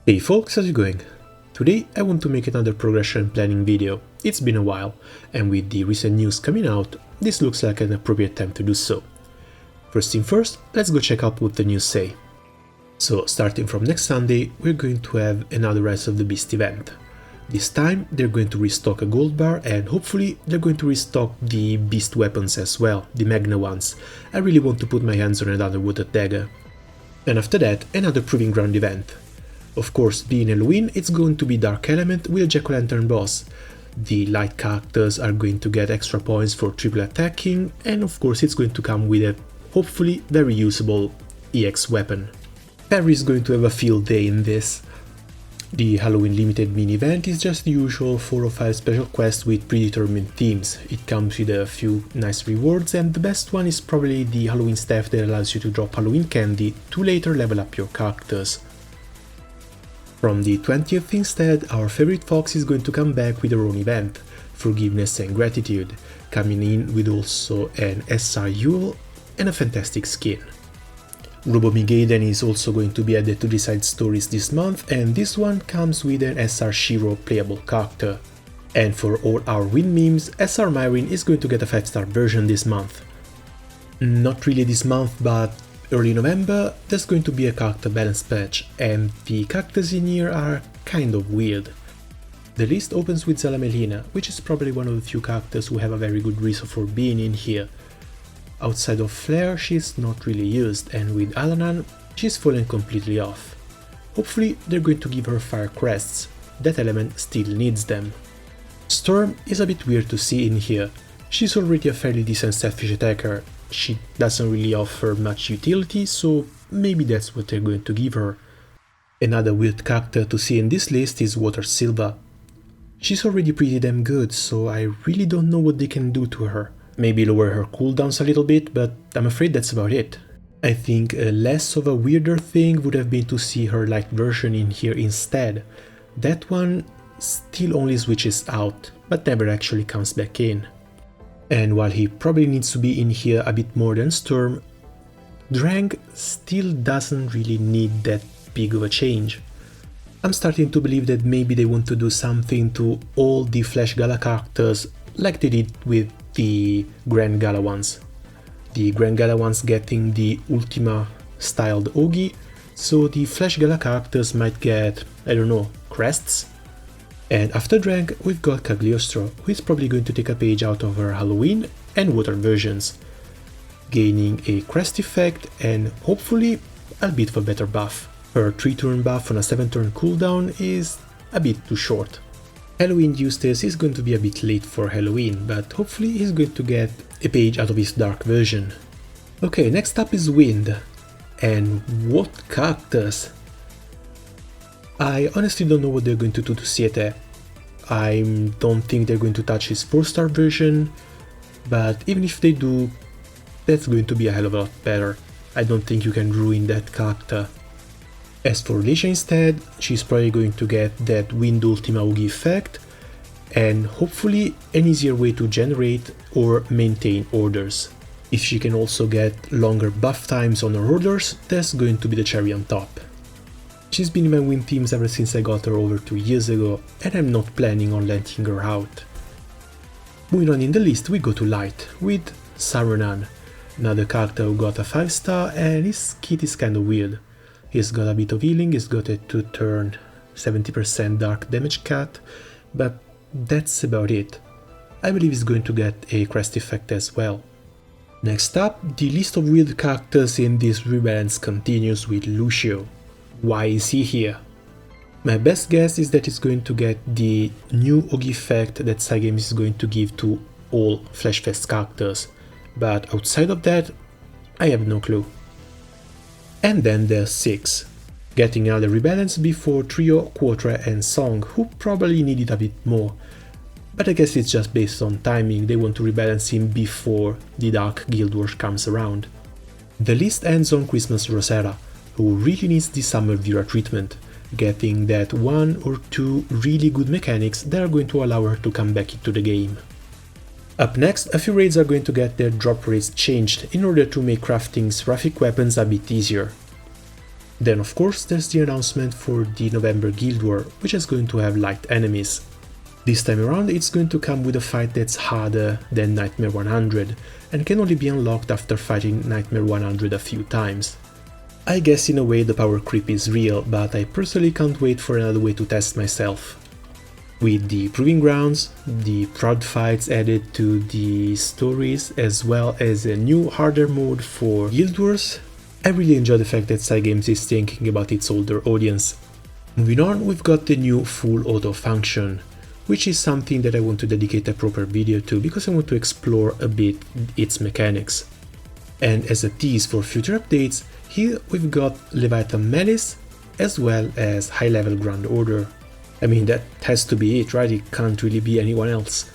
Hey folks, how's it going? Today I want to make another progression planning video. It's been a while, and with the recent news coming out, this looks like an appropriate time to do so. First thing first, let's go check out what the news say. So starting from next Sunday, we're going to have another Rise of the Beast event. This time they're going to restock a gold bar and hopefully they're going to restock the beast weapons as well, the Magna ones. I really want to put my hands on another wooden dagger. And after that, another Proving Ground event. Of course, being Halloween, it's going to be Dark Element with a Jack-o'-lantern boss. The light characters are going to get extra points for triple attacking, and of course it's going to come with a, hopefully, very usable EX weapon. Perry is going to have a field day in this. The Halloween limited mini event is just the usual 4 or 5 special quests with predetermined themes. It comes with a few nice rewards, and the best one is probably the Halloween staff that allows you to drop Halloween candy to later level up your characters. From the 20th instead, our favorite fox is going to come back with her own event, Forgiveness and Gratitude, coming in with also an SR Yule and a fantastic skin. Robomigaden is also going to be added to the side stories this month, and this one comes with an SR Shiro playable character. And for all our win memes, SR Myrin is going to get a 5-star version this month. Not really this month, but early November, there's going to be a character balance patch, and the characters in here are kind of weird. The list opens with Zala Melina, which is probably one of the few characters who have a very good reason for being in here. Outside of Flare, she's not really used, and with Alanan, she's fallen completely off. Hopefully they're going to give her fire crests, that element still needs them. Storm is a bit weird to see in here. She's already a fairly decent Starfish attacker. She doesn't really offer much utility, so maybe that's what they're going to give her. Another weird character to see in this list is Water Silva. She's already pretty damn good, so I really don't know what they can do to her. Maybe lower her cooldowns a little bit, but I'm afraid that's about it. I think less of a weirder thing would have been to see her light version in here instead. That one still only switches out, but never actually comes back in. And while he probably needs to be in here a bit more than Storm, Drang still doesn't really need that big of a change. I'm starting to believe that maybe they want to do something to all the Flash Gala characters like they did with the Grand Gala ones. The Grand Gala ones getting the Ultima styled Ogi, so the Flash Gala characters might get, I don't know, crests? And after Drang, we've got Cagliostro, who is probably going to take a page out of her Halloween and Water versions, gaining a crest effect and hopefully a bit of a better buff. Her 3-turn buff on a 7-turn cooldown is a bit too short. Halloween Eustace is going to be a bit late for Halloween, but hopefully he's going to get a page out of his dark version. Okay, next up is Wind. And what characters! I honestly don't know what they're going to do to Siete. I don't think they're going to touch his 4-star version, but even if they do, that's going to be a hell of a lot better. I don't think you can ruin that character. As for Alicia instead, she's probably going to get that Wind Ultima Ogi effect, and hopefully an easier way to generate or maintain orders. If she can also get longer buff times on her orders, that's going to be the cherry on top. She's been in my win teams ever since I got her over 2 years ago, and I'm not planning on letting her out. Moving on in the list, we go to Light, with Sarunan, another character who got a 5-star, and his kit is kinda weird. He's got a bit of healing, he's got a 2-turn 70% dark damage cut, but that's about it. I believe he's going to get a crest effect as well. Next up, the list of weird characters in this rebalance continues with Lucio. Why is he here? My best guess is that he's going to get the new Ogi effect that Cygames is going to give to all Flashfest characters, but outside of that, I have no clue. And then there's Six, getting another rebalance before Trio, Quattro and Song, who probably need it a bit more, but I guess it's just based on timing, they want to rebalance him before the Dark Guild Wars comes around. The list ends on Christmas Rosera, who really needs the Summer Vera treatment, getting that 1 or 2 really good mechanics that are going to allow her to come back into the game. Up next, a few raids are going to get their drop rates changed in order to make crafting seraphic weapons a bit easier. Then of course there's the announcement for the November Guild War, which is going to have light enemies. This time around it's going to come with a fight that's harder than Nightmare 100 and can only be unlocked after fighting Nightmare 100 a few times. I guess in a way the power creep is real, but I personally can't wait for another way to test myself. With the Proving Grounds, the prod fights added to the stories, as well as a new harder mode for Guild Wars, I really enjoy the fact that Cygames is thinking about its older audience. Moving on, we've got the new full auto function, which is something that I want to dedicate a proper video to because I want to explore a bit its mechanics. And as a tease for future updates, here we've got Leviathan Malice as well as High Level Grand Order. I mean, that has to be it, right? It can't really be anyone else.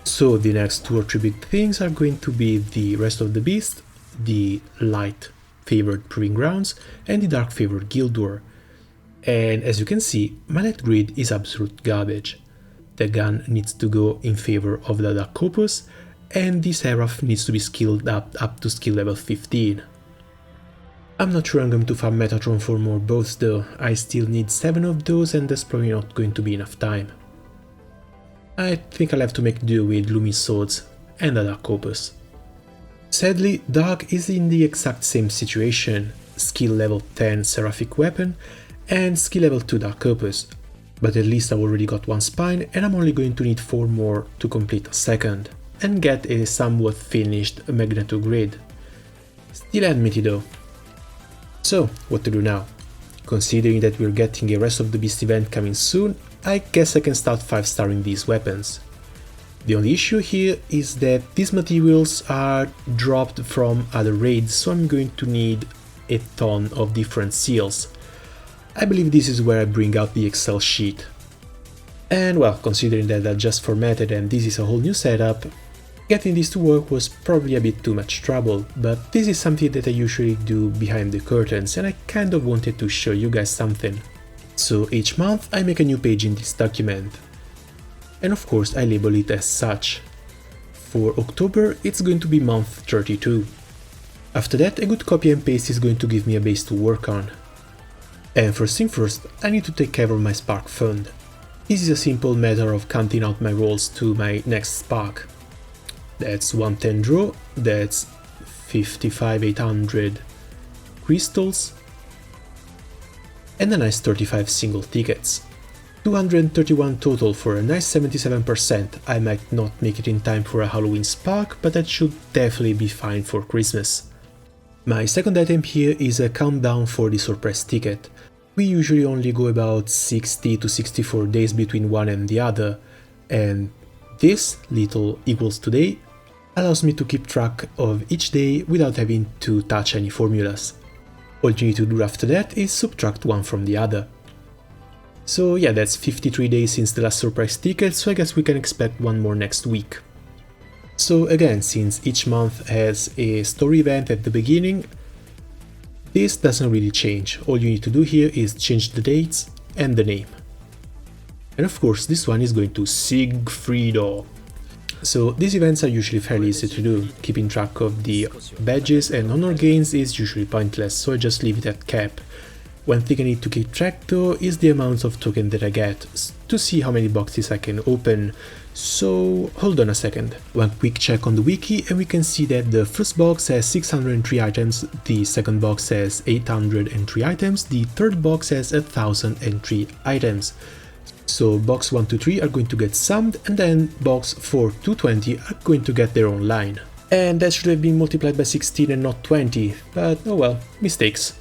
So the next 2 or 3 big things are going to be the Rest of the Beast, the light favored Proving Grounds, and the dark favored Guild War. And as you can see, my light grid is absolute garbage. The gun needs to go in favor of the Dark Opus, and the Seraph needs to be skilled up to skill level 15. I'm not sure I'm going to farm Metatron for more boats though, I still need 7 of those and that's probably not going to be enough time. I think I'll have to make do with Lumi Swords and the Dark Opus. Sadly, Dark is in the exact same situation, skill level 10 Seraphic Weapon and skill level 2 Dark Opus, but at least I've already got 1 spine and I'm only going to need 4 more to complete a second, and get a somewhat finished Magneto grid. Still admitted though. So, what to do now? Considering that we're getting a Rest of the Beast event coming soon, I guess I can start 5-starring these weapons. The only issue here is that these materials are dropped from other raids, so I'm going to need a ton of different seals. I believe this is where I bring out the Excel sheet. And well, considering that I just formatted and this is a whole new setup, getting this to work was probably a bit too much trouble, but this is something that I usually do behind the curtains and I kind of wanted to show you guys something. So each month I make a new page in this document. And of course I label it as such. For October it's going to be month 32. After that a good copy and paste is going to give me a base to work on. And first thing first, I need to take care of my Spark fund. This is a simple matter of counting out my rolls to my next Spark. That's 110 draw, that's 55,800 crystals, and a nice 35 single tickets. 231 total for a nice 77%. I might not make it in time for a Halloween Spark, but that should definitely be fine for Christmas. My second item here is a countdown for the surprise ticket. We usually only go about 60 to 64 days between one and the other, and this little equals today allows me to keep track of each day without having to touch any formulas. All you need to do after that is subtract one from the other. So yeah, that's 53 days since the last surprise ticket, so I guess we can expect one more next week. So again, since each month has a story event at the beginning, this doesn't really change. All you need to do here is change the dates and the name. And of course this one is going to Sigfrido. So these events are usually fairly easy to do. Keeping track of the badges and honor gains is usually pointless, so I just leave it at cap. One thing I need to keep track though is the amount of token that I get, to see how many boxes I can open. So hold on a second. One quick check on the wiki and we can see that the first box has 603 items, the second box has 803 items, the third box has 1003 items. So box 1 to 3 are going to get summed, and then box 4 to 20 are going to get their own line. And that should have been multiplied by 16 and not 20, but oh well, mistakes.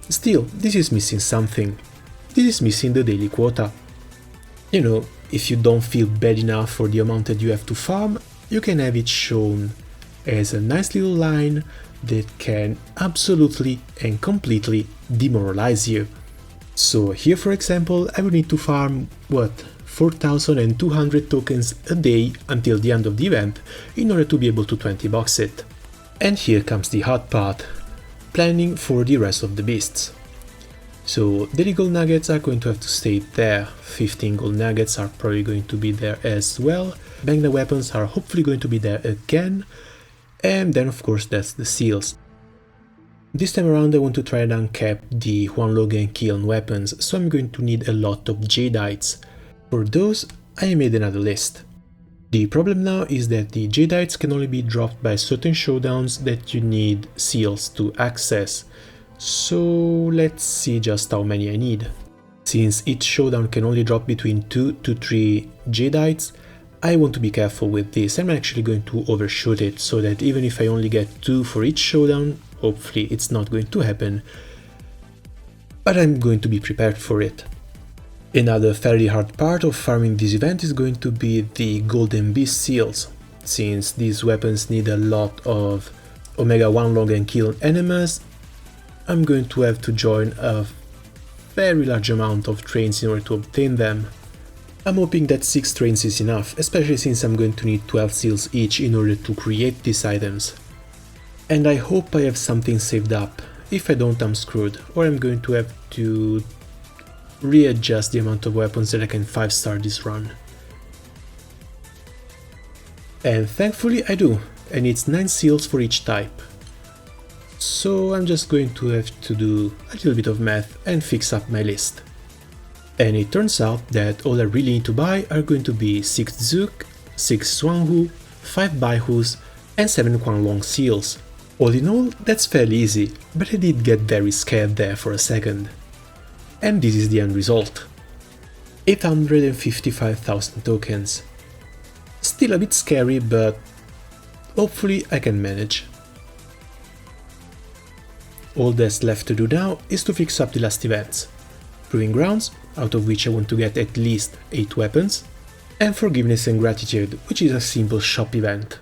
Still, this is missing something. This is missing the daily quota. You know, if you don't feel bad enough for the amount that you have to farm, you can have it shown as a nice little line that can absolutely and completely demoralize you. So here for example, I would need to farm, 4,200 tokens a day until the end of the event in order to be able to 20 box it. And here comes the hard part, planning for the rest of the beasts. So daily gold nuggets are going to have to stay there, 15 gold nuggets are probably going to be there as well, Magna weapons are hopefully going to be there again, and then of course that's the seals. This time around I want to try and uncap the one log and kiln weapons, so I'm going to need a lot of Jadites. For those, I made another list. The problem now is that the Jadites can only be dropped by certain showdowns that you need seals to access, so let's see just how many I need. Since each showdown can only drop between 2 to 3 Jadites, I want to be careful with this. I'm actually going to overshoot it, so that even if I only get 2 for each showdown, hopefully it's not going to happen, but I'm going to be prepared for it. Another fairly hard part of farming this event is going to be the Golden Beast seals, since these weapons need a lot of Omega 1 log and kiln enemas. I'm going to have to join a very large amount of trains in order to obtain them. I'm hoping that 6 trains is enough, especially since I'm going to need 12 seals each in order to create these items. And I hope I have something saved up. If I don't, I'm screwed, or I'm going to have to readjust the amount of weapons that I can 5-star this run. And thankfully I do, and it's 9 seals for each type. So I'm just going to have to do a little bit of math and fix up my list. And it turns out that all I really need to buy are going to be 6 Zook, 6 Swanhu, 5 Baihus and 7 Quanlong seals. All in all, that's fairly easy, but I did get very scared there for a second. And this is the end result. 855,000 tokens. Still a bit scary, but hopefully I can manage. All that's left to do now is to fix up the last events. Proving Grounds, out of which I want to get at least 8 weapons, and Forgiveness and Gratitude, which is a simple shop event.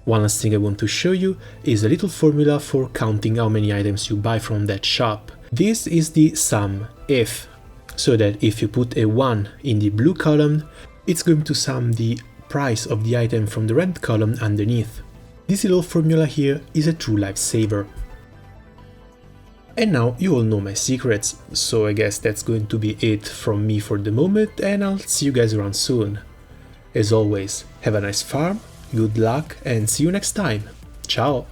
One last thing I want to show you is a little formula for counting how many items you buy from that shop. This is the sum if, so that if you put a 1 in the blue column, it's going to sum the price of the item from the red column underneath. This little formula here is a true lifesaver. And now you all know my secrets, so I guess that's going to be it from me for the moment, and I'll see you guys around soon. As always, have a nice farm, good luck, and see you next time. Ciao!